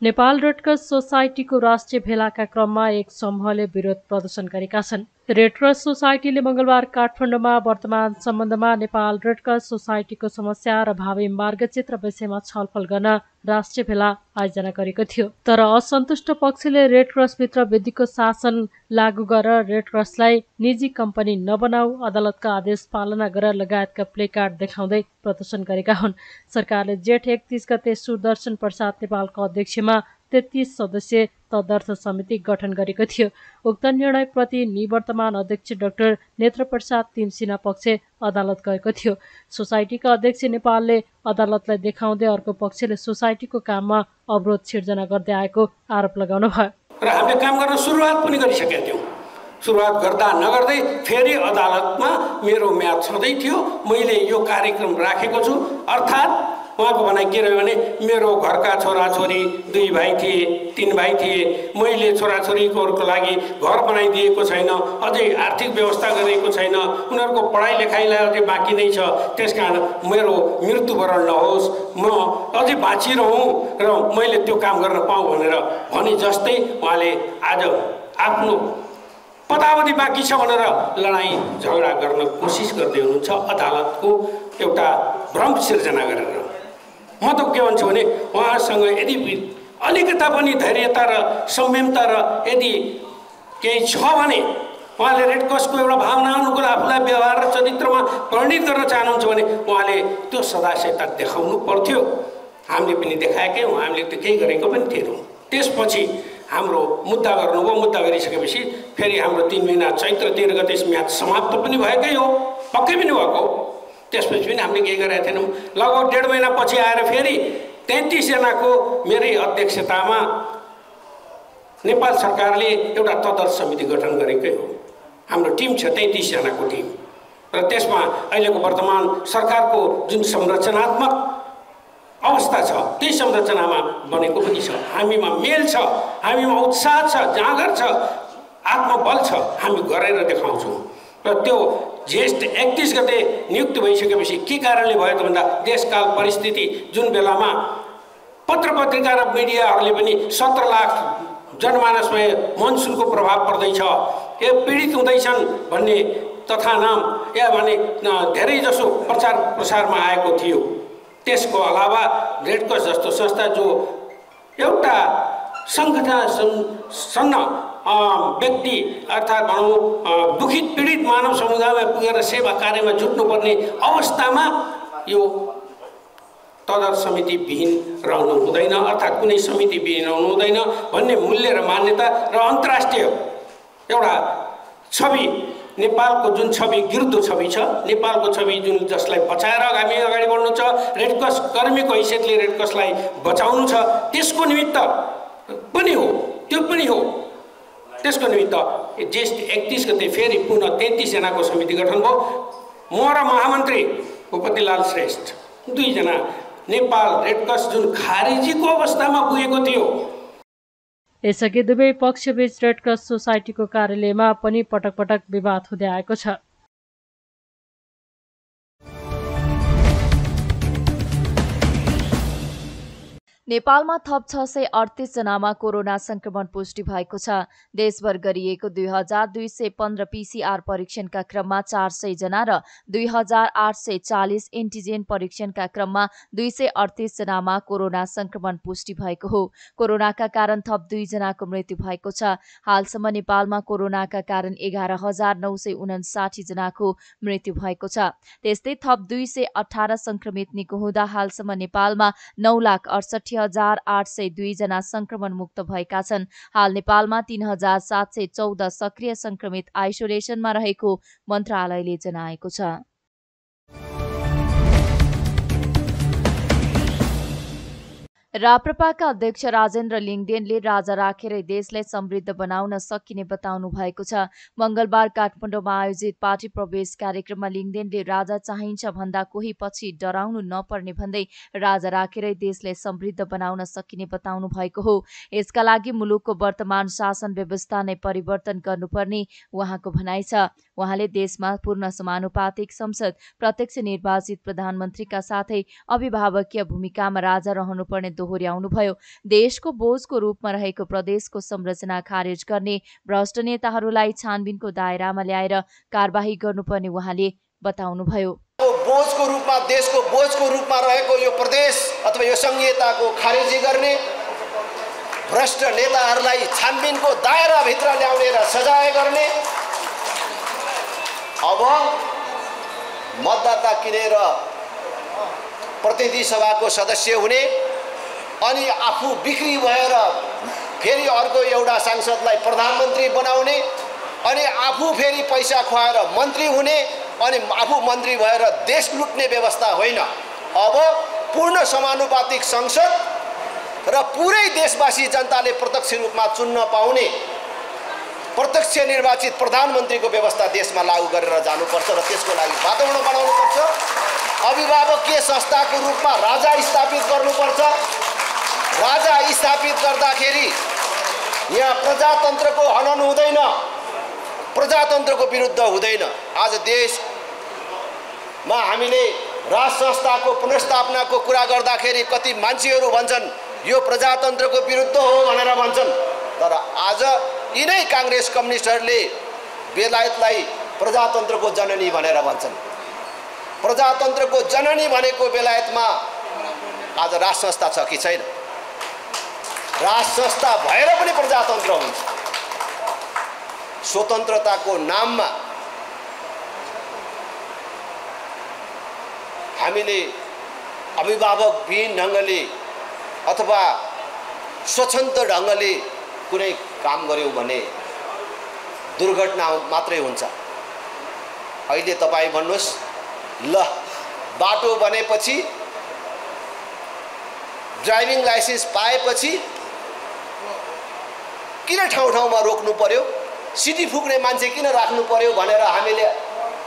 नेपाल रेडक्रस सोसाइटीको राष्ट्रिय भेलाका क्रममा एक समूहले विरोध प्रदर्शन गरेका छन्। रेडक्रस सोसाइटीले मंगलबार काठमाडौँमा वर्तमान सम्बन्धमा नेपाल रेडक्रस सोसाइटीको समस्या र भावी मार्गचित्र विषयमा छलफल गर्न राष्ट्रिय भेला आयोजना गरेको थियो। तर असन्तुष्ट पक्षले रेडक्रसभित्र विधिको शासन लागू गरेर रेडक्रसलाई निजी कम्पनी नबनाऊ, अदालतका आदेश पालना गर लगायतका प्लेकार्ड देखाउँदै प्रदर्शन गरेका हुन्। सरकारले जेठ 31 गते सुदर्शन प्रसाद नेपालको अध्यक्षमा 33 सदस्यीय तदर्थ समिति गठन गरेको थियो। उक्त निर्णयप्रति निवर्तमान अध्यक्ष डाक्टर नेत्रप्रसाद तिमसिना पक्ष अदालत गएको थियो। सोसाइटीका अध्यक्ष नेपालले अदालतलाई देखाउँदै अर्को पक्षले सोसाइटीको काममा अवरोध सिर्जना गर्दै आएको आरोप लगाउनु भयो। र हामीले काम गर्न सुरुवात पनि गरिसकेका थियौँ। सुरुवात गर्दा नगर्दै फेरि अदालतमा मेरो म्याद छँदै थियो। मैले यो कार्यक्रम राखेको छु। अर्थात् उहाँको भनाइ के रह्यो भने मेरो घरका छोराछोरी 2 भाइ थिए, 3 भाइ थिए, मैले छोराछोरीको लागि घर बनाइदिएको छैन, अझै आर्थिक व्यवस्था गरेको छैन, उनीहरूको पढाइ लेखाइलाई अझै बाँकी नै छ, त्यसकारण मेरो मृत्युवरण नहोस्, म अझै बाँचिरहँ र मैले त्यो काम गर्न पाऊँ भनेर भने जस्तै उहाँले आज आफ्नो पदावधि बाँकी छ भनेर लडाइँ झगडा गर्न कोसिस गर्दै हुनुहुन्छ अदालतको एउटा भ्रम सिर्जना गरेर। म त के भन्छु भने उहाँसँग यदि अलिकता पनि धैर्यता र संयमता र यदि केही छ भने उहाँले रेडक्रसको एउटा भावना अनुकूल आफूलाई व्यवहार र चरित्रमा परिणित गर्न चाहनुहुन्छ भने उहाँले त्यो सदास्यता देखाउनु पर्थ्यो। हामीले पनि देखाएकै हौँ, हामीले त केही गरेको पनि थिएनौँ। त्यसपछि हाम्रो मुद्दा गर्नुभयो। मुद्दा गरिसकेपछि फेरि हाम्रो 3 महिना चैत्र 13 गते म्याद समाप्त पनि भएकै हो, पक्कै पनि भएको हो। त्यसपछि पनि हामीले केही गरेका थिएनौँ। लगभग 1.5 महिनापछि आएर फेरि 33 जनाको मेरै अध्यक्षतामा नेपाल सरकारले एउटा तदर्थ समिति गठन गरेकै हो। हाम्रो टिम छ 33 जनाको टिम र त्यसमा अहिलेको वर्तमान सरकारको जुन संरचनात्मक अवस्था छ त्यही संरचनामा बनेको पनि छ। हामीमा मेल छ, हामीमा उत्साह छ, जाँगर छ, आत्मबल छ, हामी गरेर देखाउँछौँ। र त्यो जेठ 31 गते नियुक्ति भइसकेपछि के कारणले भयो त भन्दा देशकाल परिस्थिति जुन बेलामा पत्र पत्रिका र मिडियाहरूले पनि 17 लाख जनमानसमा मनसुनको प्रभाव पर्दैछ, यो पीडित हुँदैछन् भन्ने तथा नाम या भने धेरै जसो प्रचार प्रसारमा आएको थियो। त्यसको अलावा रेडक्रस जस्तो संस्था जो एउटा सन्न व्यक्ति अर्थात् भनौँ दुखित पीडित मानव समुदायमा पुगेर सेवा कार्यमा जुट्नुपर्ने अवस्थामा यो तदर्थ समिति विहीन रहनु हुँदैन, अर्थात् कुनै समिति विहीन रहनु हुँदैन भन्ने मूल्य र मान्यता र अन्तर्राष्ट्रिय एउटा छवि, नेपालको जुन छवि गिर्दो छवि छ, नेपालको छवि जुन जसलाई बचाएर हामी अगाडि बढ्नु छ, रेडक्रस कर्मीको हैसियतले रेडक्रसलाई बचाउनु छ, त्यसको निमित्त पनि हो, त्यो पनि हो। त्यसको निमित्त जेष्ठ 31 गते फेरि पुनः 33 जनाको समिति गठन भयो। म र महामन्त्री भूपतिलाल श्रेष्ठ दुईजना नेपाल रेडक्रस जुन खारेजीको अवस्थामा पुगेको थियो। यसअघि दुवै पक्षबीच रेडक्रस सोसाइटीको कार्यालयमा पनि पटक पटक विवाद हुँदै आएको छ। नेपालमा थप 638 जनामा कोरोना संक्रमण पुष्टि भएको छ। देशभर गरिएको 2215 पीसीआर परीक्षणका क्रममा 400 जना र 2840 एन्टिजेन परीक्षणका क्रममा 238 जनामा कोरोना संक्रमण पुष्टि भएको हो। कोरोनाका कारण थप 2 जनाको मृत्यु भएको छ। हालसम्म नेपालमा कोरोनाका कारण 11959 जनाको मृत्यु भएको छ। त्यस्तै थप 218 संक्रमित निको हुँदा हालसम्म नेपालमा 9,68,802 जना संक्रमण मुक्त भएका छन्। हाल नेपालमा 3,714 सक्रिय संक्रमित आइसोलेसनमा रहेको मन्त्रालयले जनाएको छ। राप्रपाका अध्यक्ष राजेन्द्र लिङदेनले राजा राखेरै देशलाई समृद्ध बनाउन सकिने बताउनु भएको छ। मंगलबार काठमाडौँमा आयोजित पार्टी प्रवेश कार्यक्रममा लिङदेनले राजा चाहिन्छ भन्दा कोही पछि डराउनु नपर्ने भन्दै राजा राखेरै देशलाई समृद्ध बनाउन सकिने बताउनु भएको हो। यसका लागि मुलुकको वर्तमान शासन व्यवस्था नै परिवर्तन गर्नुपर्ने उहाँको भनाइ छ। उहाँले देशमा पूर्ण समानुपातिक संसद, प्रत्यक्ष निर्वाचित प्रधानमन्त्रीका साथै अभिभावकीय भूमिकामा राजा रहनुपर्ने दोहोर्याउनुभयो। देशको बोझको रूपमा रहेको प्रदेशको संरचना खारेज गर्ने भ्रष्ट नेताहरूलाई छानबिनको दायरामा ल्याएर कारबाही गर्नुपर्ने उहाँले बताउनुभयो। बोझको रूपमा, देशको बोझको रूपमा रहेको यो प्रदेश अथवा यो संघीयताको खारेजी गर्ने, भ्रष्ट नेताहरूलाई छानबिनको दायराभित्र ल्याउने र सजाय गर्ने, अब मतदाता किनेर प्रतिनिधि सभाको सदस्य हुने अनि आफू बिक्री भएर फेरि अर्को एउटा सांसदलाई प्रधानमन्त्री बनाउने अनि आफू फेरि पैसा खुवाएर मन्त्री हुने अनि आफू मन्त्री भएर देश लुट्ने व्यवस्था होइन। अब पूर्ण समानुपातिक संसद र पुरै देशवासी जनताले प्रत्यक्ष रूपमा चुन्न पाउने प्रत्यक्ष निर्वाचित प्रधानमन्त्रीको व्यवस्था देशमा लागू गरेर जानुपर्छ र त्यसको लागि वातावरण बनाउनुपर्छ। अभिभावकीय संस्थाको रूपमा राजा स्थापित गर्नुपर्छ। राजा स्थापित गर्दाखेरि यहाँ प्रजातन्त्रको हनन हुँदैन, प्रजातन्त्रको विरुद्ध हुँदैन। आज देशमा हामीले राज संस्थाको पुनर्स्थापनाको कुरा गर्दाखेरि कति मान्छेहरू भन्छन् यो प्रजातन्त्रको विरुद्ध हो भनेर भन्छन्, तर आज यिनै काङ्ग्रेस कम्युनिस्टहरूले बेलायतलाई प्रजातन्त्रको जननी भनेर भन्छन्। प्रजातन्त्रको जननी भनेको बेलायतमा आज राज संस्था छ कि छैन? राज संस्था भएर पनि प्रजातन्त्र हुन्छ। स्वतन्त्रताको नाममा हामीले अभिभावकविहीन ढङ्गले अथवा स्वतन्त्र ढङ्गले कुनै काम गर्यौँ भने दुर्घटना मात्रै हुन्छ। अहिले तपाईँ भन्नुहोस्, ल बाटो बनेपछि ड्राइभिङ लाइसेन्स पाएपछि किन ठाउँ ठाउँमा रोक्नु पर्यो, सिटी फुक्ने मान्छे किन राख्नु पर्यो भनेर हामीले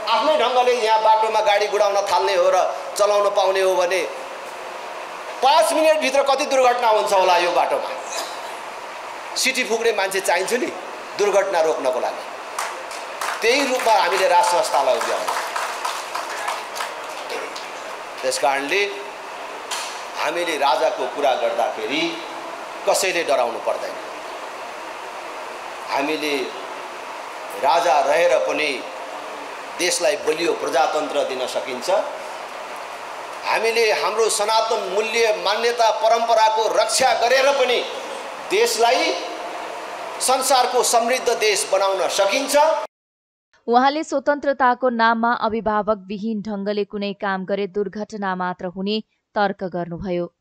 आफ्नै ढङ्गले यहाँ बाटोमा गाडी गुडाउन थाल्ने हो र चलाउन पाउने हो भने 5 मिनटभित्र कति दुर्घटना हुन्छ होला यो बाटोमा। सिटी फुक्ने मान्छे चाहिन्छ नि दुर्घटना रोक्नको लागि। त्यही रूपमा हामीले राज संस्थालाई उभ्याउनु। त्यसकारणले हामीले राजाको कुरा गर्दाखेरि कसैले डराउनु पर्दैन। हामीले राजा रहेर पनि देशलाई बलियो प्रजातन्त्र दिन सकिन्छ। हामीले हाम्रो सनातन मूल्य, मान्यता, परम्पराको रक्षा गरेर पनि देशलाई संसारको समृद्ध देश बनाउन सकिन्छ। उहाँले स्वतन्त्रताको नाममा अभिभावक विहीन ढङ्गले कुनै काम गरे दुर्घटना मात्र हुने तर्क गर्नुभयो।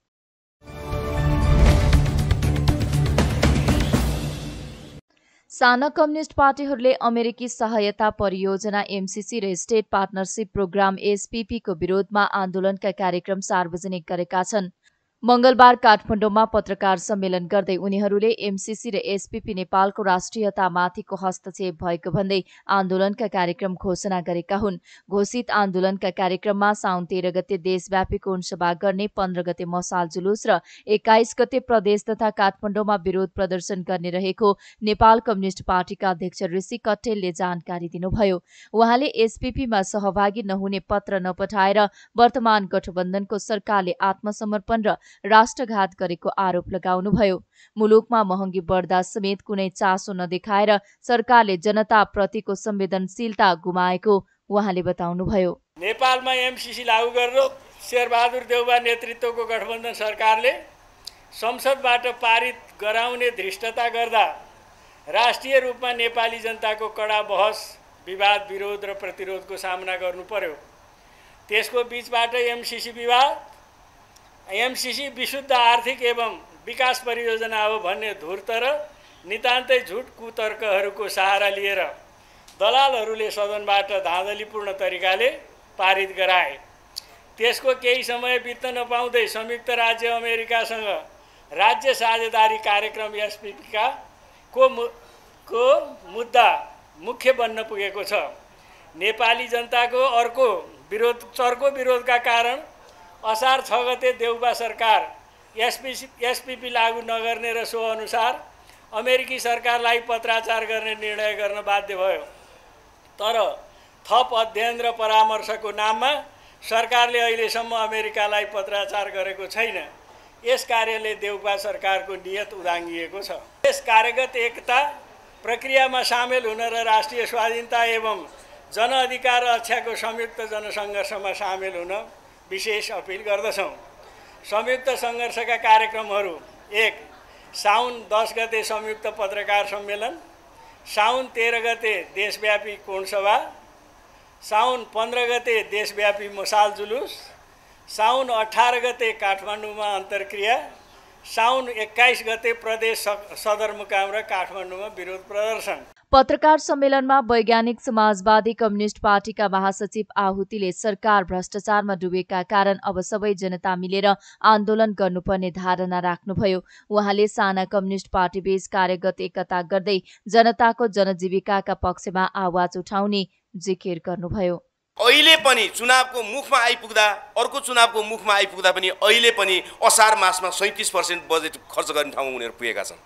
साना कम्युनिस्ट पार्टीहरूले अमेरिकी सहायता परियोजना एमसीसी र स्टेट पार्टनरशिप प्रोग्राम एसपीपी को विरोधमा आन्दोलनका कार्यक्रम सार्वजनिक गरेका छन्। मंगलबार काठमाडौँमा पत्रकार सम्मेलन गर्दै उनीहरूले एमसीसी र एसपीपी नेपालको राष्ट्रियतामाथिको हस्तक्षेप भएको भन्दै आन्दोलनका कार्यक्रम घोषणा गरेका हुन्। घोषित आन्दोलनका कार्यक्रममा साउन 13 गते देशव्यापी कोणसभा गर्ने, 15 गते मसाल जुलुस र 21 गते प्रदेश तथा काठमाडौँमा विरोध प्रदर्शन गर्ने रहेको नेपाल कम्युनिष्ट पार्टीका अध्यक्ष ऋषि कट्टेलले जानकारी दिनुभयो। उहाँले एसपीपीमा सहभागी नहुने पत्र नपठाएर वर्तमान गठबन्धनको सरकारले आत्मसमर्पण र राष्ट्रघात गरेको आरोप लगाउनुभयो। मुलुकमा महँगी बढ्दा समेत कुनै चासो नदेखाएर सरकारले जनताप्रतिको संवेदनशीलता गुमाएको उहाँले बताउनुभयो। नेपालमा एमसीसी लागू गरेर शेरबहादुर देउबा नेतृत्वको गठबन्धन सरकारले संसदबाट पारित गराउने धृष्टता गर्दा राष्ट्रिय रूपमा नेपाली जनताको कडा बहस, विवाद, विरोध र प्रतिरोधको सामना गर्नु पर्यो। त्यसको बीचबाट एमसीसी विशुद्ध आर्थिक एवं विकास परियोजना हो भन्ने धूर्त र नितान्तै झुट कुतर्कहरूको सहारा लिएर दलालहरूले सदनबाट धाँधलीपूर्ण तरिकाले पारित गराए। त्यसको केही समय बित्न नपाउँदै संयुक्त राज्य अमेरिकासँग राज्य साझेदारी कार्यक्रम एसपीपीका को मुद्दा मुख्य बन्न पुगेको छ। नेपाली जनताको चर्को विरोधका कारण असार 6 गते देउबा सरकार एसपीपी लागू नगर्ने र सो अनुसार अमेरिकी सरकारलाई पत्राचार गर्ने निर्णय गर्न बाध्य भयो। तर थप अध्ययन र परामर्शको नाममा सरकारले अहिलेसम्म अमेरिकालाई पत्राचार गरेको छैन। यस कार्यले देउबा सरकारको नियत उदाङ्गिएको छ। यस कार्यगत एकता प्रक्रियामा सामेल हुन र राष्ट्रिय स्वाधीनता एवं जनअधिकार रक्षाको संयुक्त जनसङ्घर्षमा सामेल हुन विशेष अपिल गर्दछौँ। संयुक्त सङ्घर्षका कार्यक्रमहरू: 1. साउन 10 गते संयुक्त पत्रकार सम्मेलन, साउन 13 गते देशव्यापी कोणसभा, साउन 15 गते देशव्यापी मसाल जुलुस, साउन 18 गते काठमाडौँमा अन्तर्क्रिया, साउन 21 गते प्रदेश सदरमुकाम र काठमाडौँमा विरोध प्रदर्शन। पत्रकार सम्मेलनमा वैज्ञानिक समाजवादी कम्युनिष्ट पार्टीका महासचिव आहुतिले सरकार भ्रष्टाचारमा डुबेका कारण अब सबै जनता मिलेर आन्दोलन गर्नुपर्ने धारणा राख्नुभयो। उहाँले साना कम्युनिष्ट पार्टीबीच कार्यगत एकता गर्दै जनताको जनजीविकाका पक्षमा आवाज उठाउने जिकिर गर्नुभयो। अहिले पनि चुनावको मुखमा आइपुग्दा, अर्को चुनावको मुखमा आइपुग्दा पनि अहिले पनि असार मासमा 37% बजेट खर्च गर्ने ठाउँमा उनीहरू पुगेका छन्।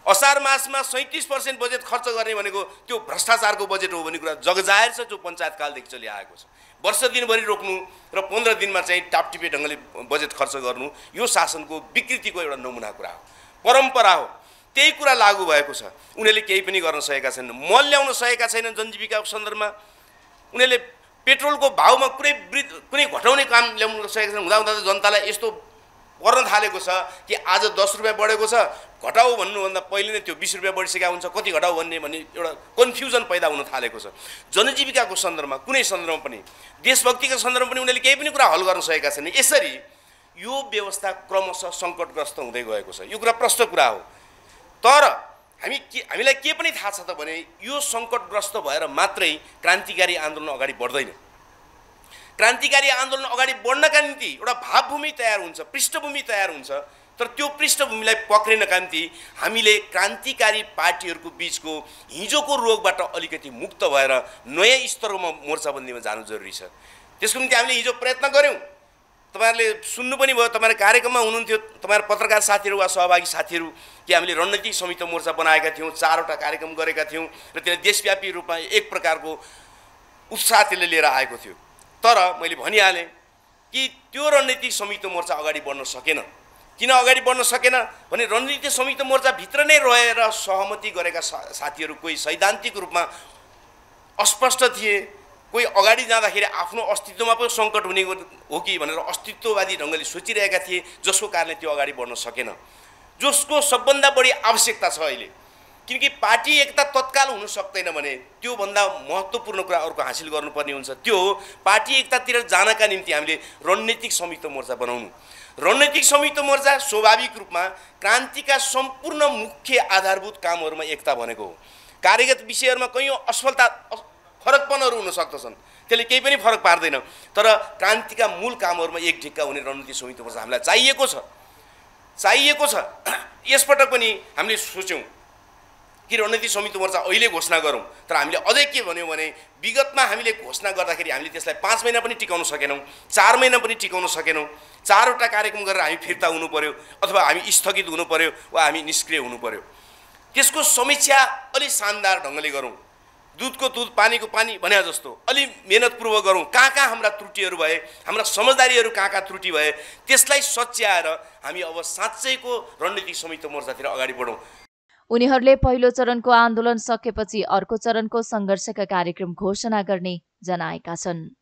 असार मासमा 37% बजेट खर्च गर्ने भनेको त्यो भ्रष्टाचारको बजेट हो भन्ने कुरा जगजाहेर छ, जो पञ्चायतकालदेखि चलिआएको छ। वर्ष दिनभरि रोक्नु र 15 दिनमा चाहिँ टापटिपे ढङ्गले बजेट खर्च गर्नु यो शासनको विकृतिको एउटा नमुना कुरा हो, परम्परा हो। त्यही कुरा लागू भएको छ। उनीहरूले केही पनि गर्न सकेका छैनन्, मल ल्याउन सकेका छैनन्। जनजीविकाको सन्दर्भमा उनीहरूले पेट्रोलको भाउमा कुनै घटाउने काम ल्याउन सकेका छैनन्। हुँदा त जनतालाई यस्तो पर्न थालेको छ कि आज 10 रुपियाँ बढेको छ, घटाउ भन्नुभन्दा पहिले नै त्यो 20 रुपियाँ बढिसकेका हुन्छ, कति घटाउ भन्ने एउटा कन्फ्युजन पैदा हुन थालेको छ। जनजीविकाको सन्दर्भमा कुनै सन्दर्भमा पनि, देशभक्तिको सन्दर्भमा पनि उनीहरूले केही पनि कुरा हल गर्न सकेका छैनन्। यसरी यो व्यवस्था क्रमशः सङ्कटग्रस्त हुँदै गएको छ। यो कुरा प्रष्ट कुरा हो। तर हामीलाई के पनि थाहा छ त भने यो सङ्कटग्रस्त भएर मात्रै क्रान्तिकारी आन्दोलन अगाडि बढ्दैन। क्रान्तिकारी आन्दोलन अगाडि बढ्नका निम्ति एउटा भावभूमि तयार हुन्छ, पृष्ठभूमि तयार हुन्छ। तर त्यो पृष्ठभूमिलाई पक्रिनका निम्ति हामीले क्रान्तिकारी पार्टीहरूको बिचको हिजोको रोगबाट अलिकति मुक्त भएर नयाँ स्तरमा मोर्चाबन्दीमा जानु जरुरी छ। त्यसको निम्ति हामीले हिजो प्रयत्न गऱ्यौँ। तपाईहरुले सुन्नु पनि भयो, तपाईहरु कार्यक्रममा हुनुहुन्थ्यो, तपाईहरु पत्रकार साथीहरु वा सहभागी साथीहरु कि हामीले रणनीतिक संयुक्त मोर्चा बनाएका थियौँ, 4वटा कार्यक्रम गरेका थियौँ र त्यसले देशव्यापी रूपमा एक प्रकारको उत्साह त्यसले लिएर आएको थियो। तर मैले भनिहालेँ कि त्यो रणनीतिक संयुक्त मोर्चा अगाडि बढ्न सकेन। किन अगाडि बढ्न सकेन भने रणनीतिक संयुक्त मोर्चा भित्र नै रहेर सहमति गरेका साथीहरु कोही सैद्धान्तिक रूपमा अस्पष्ट थिए, कोही अगाडि जाँदाखेरि आफ्नो अस्तित्वमा पनि सङ्कट हुने हो कि भनेर अस्तित्ववादी ढङ्गले सोचिरहेका थिए, जसको कारणले त्यो अगाडि बढ्न सकेन, जसको सबभन्दा बढी आवश्यकता छ अहिले। किनकि पार्टी एकता तत्काल हुन सक्दैन भने त्योभन्दा महत्त्वपूर्ण कुरा अर्को हासिल गर्नुपर्ने हुन्छ। त्यो हो पार्टी एकतातिर जानका निम्ति हामीले रणनीतिक संयुक्त मोर्चा बनाउनु। रणनीतिक संयुक्त मोर्चा स्वाभाविक रूपमा क्रान्तिका सम्पूर्ण मुख्य आधारभूत कामहरूमा एकता भनेको हो। कार्यगत विषयहरूमा कयौँ असफलता फरकपनहरू हुन सक्दछन्, त्यसले केही पनि फरक पार्दैन। तर क्रान्तिका मूल कामहरूमा एक ढिक्का हुने रणनीतिक संयुक्त मोर्चा हामीलाई चाहिएको छ। चाहिएको छ। यसपटक पनि हामीले सोच्यौँ कि रणनीति संयुक्त मोर्चा अहिले घोषणा गरौँ, तर हामीले अझै के भन्यौँ भने विगतमा हामीले घोषणा गर्दाखेरि हामीले त्यसलाई 5 महिना पनि टिकाउन सकेनौँ, 4 महिना पनि टिकाउन सकेनौँ। 4वटा कार्यक्रम गरेर हामी फिर्ता हुनु पर्यो, अथवा हामी स्थगित हुनु पर्यो, वा हामी निष्क्रिय हुनु पर्यो। त्यसको समीक्षा अलि शानदार ढङ्गले गरौँ, दुधको दुध पानीको पानी भने जस्तो अलि मेहनतपूर्वक गरौँ। कहाँ हाम्रा त्रुटिहरू भए, हाम्रा समझदारीहरू कहाँ त्रुटि भए, त्यसलाई सच्याएर हामी अब साँच्चैको रणनीतिक संयुक्त मोर्चातिर अगाडि बढौँ। उनीहरूले पहिलो चरणको आन्दोलन सकेपछि अर्को चरणको सङ्घर्षका कार्यक्रम घोषणा गर्ने जनाएका छन्।